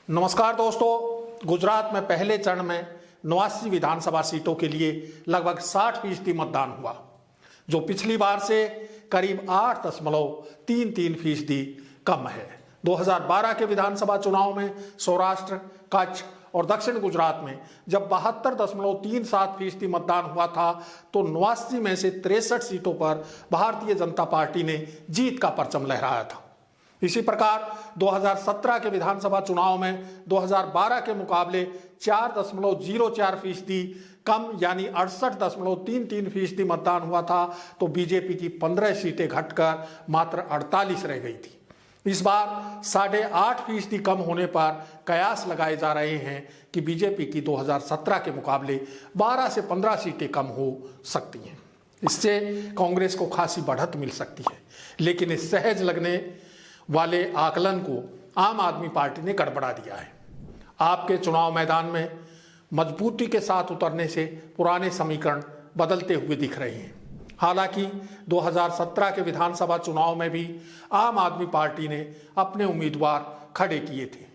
नमस्कार दोस्तों, गुजरात में पहले चरण में 89 विधानसभा सीटों के लिए लगभग 60% मतदान हुआ, जो पिछली बार से करीब 8.33% कम है। 2012 के विधानसभा चुनाव में सौराष्ट्र, कच्छ और दक्षिण गुजरात में जब 72.37% मतदान हुआ था, तो 89 में से 63 सीटों पर भारतीय जनता पार्टी ने जीत का परचम लहराया था। इसी प्रकार 2017 के विधानसभा चुनाव में 2012 के मुकाबले 4.04% कम यानी 68.33% मतदान हुआ था, तो बीजेपी की 15 सीटें घटकर मात्र 48 रह गई थी। इस बार 8.5% कम होने पर कयास लगाए जा रहे हैं कि बीजेपी की 2017 के मुकाबले 12 से 15 सीटें कम हो सकती हैं। इससे कांग्रेस को खासी बढ़त मिल सकती है, लेकिन इस सहज लगने वाले आकलन को आम आदमी पार्टी ने गड़बड़ा दिया है। आपके चुनाव मैदान में मजबूती के साथ उतरने से पुराने समीकरण बदलते हुए दिख रहे हैं। हालांकि 2017 के विधानसभा चुनाव में भी आम आदमी पार्टी ने अपने उम्मीदवार खड़े किए थे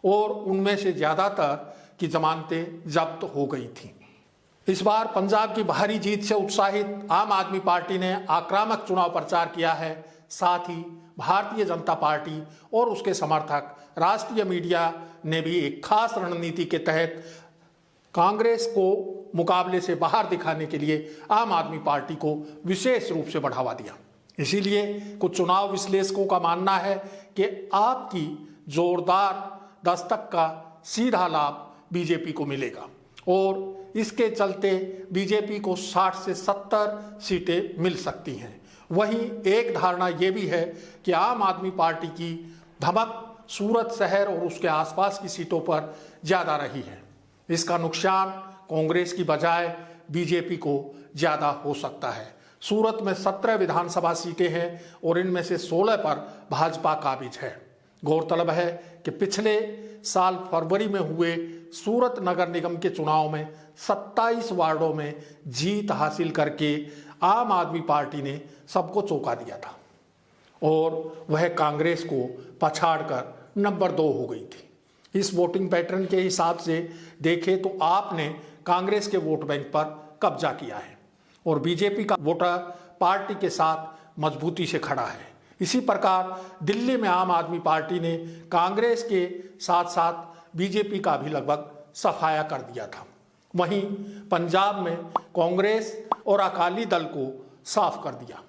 और उनमें से ज़्यादातर की जमानतें जब्त हो गई थीं। इस बार पंजाब की भारी जीत से उत्साहित आम आदमी पार्टी ने आक्रामक चुनाव प्रचार किया है। साथ ही भारतीय जनता पार्टी और उसके समर्थक राष्ट्रीय मीडिया ने भी एक खास रणनीति के तहत कांग्रेस को मुकाबले से बाहर दिखाने के लिए आम आदमी पार्टी को विशेष रूप से बढ़ावा दिया। इसीलिए कुछ चुनाव विश्लेषकों का मानना है कि आपकी जोरदार दस्तक का सीधा लाभ बीजेपी को मिलेगा और इसके चलते बीजेपी को 60 से 70 सीटें मिल सकती हैं। वहीं एक धारणा ये भी है कि आम आदमी पार्टी की धमक सूरत शहर और उसके आसपास की सीटों पर ज़्यादा रही है। इसका नुकसान कांग्रेस की बजाय बीजेपी को ज़्यादा हो सकता है। सूरत में 17 विधानसभा सीटें हैं और इनमें से 16 पर भाजपा काबिज है। गौरतलब है कि पिछले साल फरवरी में हुए सूरत नगर निगम के चुनाव में 27 वार्डों में जीत हासिल करके आम आदमी पार्टी ने सबको चौंका दिया था और वह कांग्रेस को पछाड़कर नंबर 2 हो गई थी। इस वोटिंग पैटर्न के हिसाब से देखें तो आपने कांग्रेस के वोट बैंक पर कब्जा किया है और बीजेपी का वोटर पार्टी के साथ मजबूती से खड़ा है। इसी प्रकार दिल्ली में आम आदमी पार्टी ने कांग्रेस के साथ साथ बीजेपी का भी लगभग सफाया कर दिया था। वहीं पंजाब में कांग्रेस और अकाली दल को साफ कर दिया।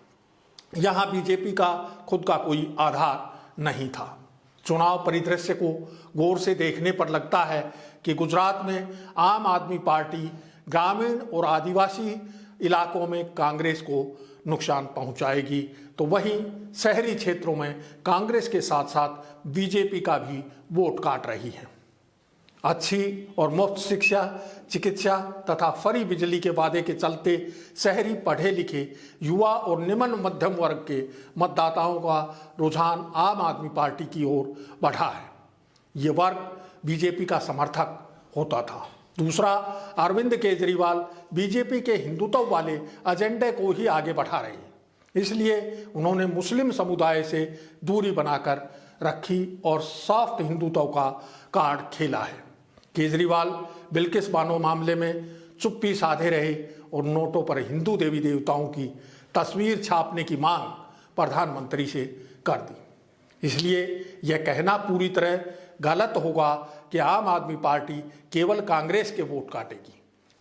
यहाँ बीजेपी का खुद का कोई आधार नहीं था। चुनाव परिदृश्य को गौर से देखने पर लगता है कि गुजरात में आम आदमी पार्टी ग्रामीण और आदिवासी इलाकों में कांग्रेस को नुकसान पहुंचाएगी, तो वहीं शहरी क्षेत्रों में कांग्रेस के साथ साथ बीजेपी का भी वोट काट रही है। अच्छी और मुफ्त शिक्षा, चिकित्सा तथा फ्री बिजली के वादे के चलते शहरी पढ़े लिखे युवा और निम्न मध्यम वर्ग के मतदाताओं का रुझान आम आदमी पार्टी की ओर बढ़ा है। ये वर्ग बीजेपी का समर्थक होता था। दूसरा, अरविंद केजरीवाल बीजेपी के हिंदुत्व वाले एजेंडे को ही आगे बढ़ा रहे हैं, इसलिए उन्होंने मुस्लिम समुदाय से दूरी बनाकर रखी और सॉफ्ट हिंदुत्व का कार्ड खेला है। केजरीवाल बिल्किस बानो मामले में चुप्पी साधे रहे और नोटों पर हिंदू देवी देवताओं की तस्वीर छापने की मांग प्रधानमंत्री से कर दी। इसलिए यह कहना पूरी तरह गलत होगा कि आम आदमी पार्टी केवल कांग्रेस के वोट काटेगी।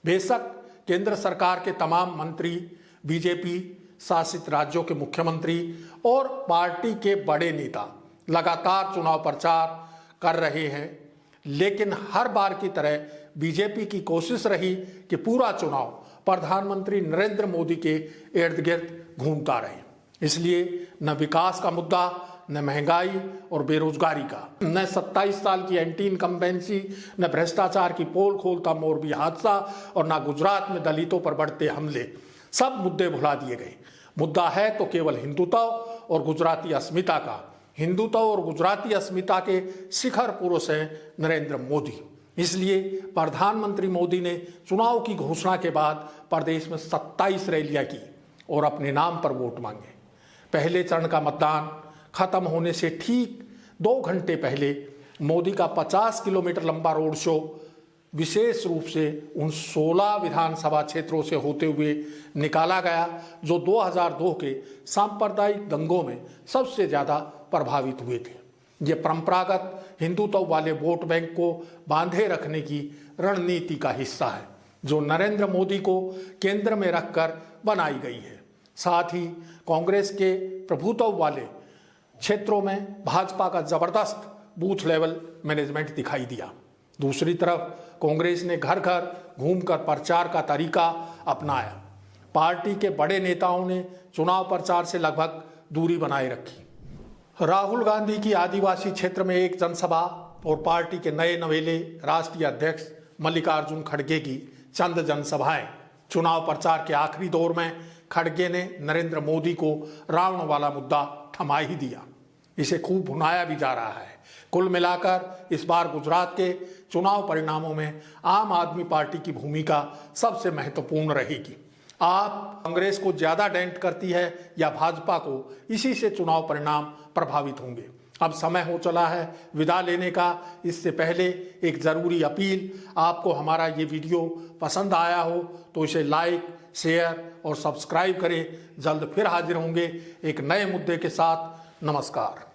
बेशक केंद्र सरकार के तमाम मंत्री, बीजेपी शासित राज्यों के मुख्यमंत्री और पार्टी के बड़े नेता लगातार चुनाव प्रचार कर रहे हैं, लेकिन हर बार की तरह बीजेपी की कोशिश रही कि पूरा चुनाव प्रधानमंत्री नरेंद्र मोदी के इर्द गिर्द घूमता रहे। इसलिए न विकास का मुद्दा, न महंगाई और बेरोजगारी का, न 27 साल की एंटी इनकम्बेंसी, न भ्रष्टाचार की पोल खोलता मोरबी हादसा और न गुजरात में दलितों पर बढ़ते हमले, सब मुद्दे भुला दिए गए। मुद्दा है तो केवल हिंदुत्व और गुजराती अस्मिता का। हिंदुत्व और गुजराती अस्मिता के शिखर पुरुष हैं नरेंद्र मोदी। इसलिए प्रधानमंत्री मोदी ने चुनाव की घोषणा के बाद प्रदेश में 27 रैलियां की और अपने नाम पर वोट मांगे। पहले चरण का मतदान खत्म होने से ठीक 2 घंटे पहले मोदी का 50 किलोमीटर लंबा रोड शो विशेष रूप से उन 16 विधानसभा क्षेत्रों से होते हुए निकाला गया जो 2002 के सांप्रदायिक दंगों में सबसे ज़्यादा प्रभावित हुए थे। ये परंपरागत हिंदुत्व वाले वोट बैंक को बांधे रखने की रणनीति का हिस्सा है जो नरेंद्र मोदी को केंद्र में रखकर बनाई गई है। साथ ही कांग्रेस के प्रभुत्व वाले क्षेत्रों में भाजपा का जबरदस्त बूथ लेवल मैनेजमेंट दिखाई दिया। दूसरी तरफ कांग्रेस ने घर घर घूमकर प्रचार का तरीका अपनाया। पार्टी के बड़े नेताओं ने चुनाव प्रचार से लगभग दूरी बनाए रखी। राहुल गांधी की आदिवासी क्षेत्र में एक जनसभा और पार्टी के नए नवेले राष्ट्रीय अध्यक्ष मल्लिकार्जुन खड़गे की चंद जनसभाएं। चुनाव प्रचार के आखिरी दौर में खड़गे ने नरेंद्र मोदी को रावण वाला मुद्दा थमा ही दिया। इसे खूब भुनाया भी जा रहा है। कुल मिलाकर इस बार गुजरात के चुनाव परिणामों में आम आदमी पार्टी की भूमिका सबसे महत्वपूर्ण रहेगी। आप कांग्रेस को ज्यादा डेंट करती है या भाजपा को, इसी से चुनाव परिणाम प्रभावित होंगे। अब समय हो चला है विदा लेने का। इससे पहले एक जरूरी अपील, आपको हमारा ये वीडियो पसंद आया हो तो इसे लाइक, शेयर और सब्सक्राइब करें। जल्द फिर हाजिर होंगे एक नए मुद्दे के साथ। नमस्कार।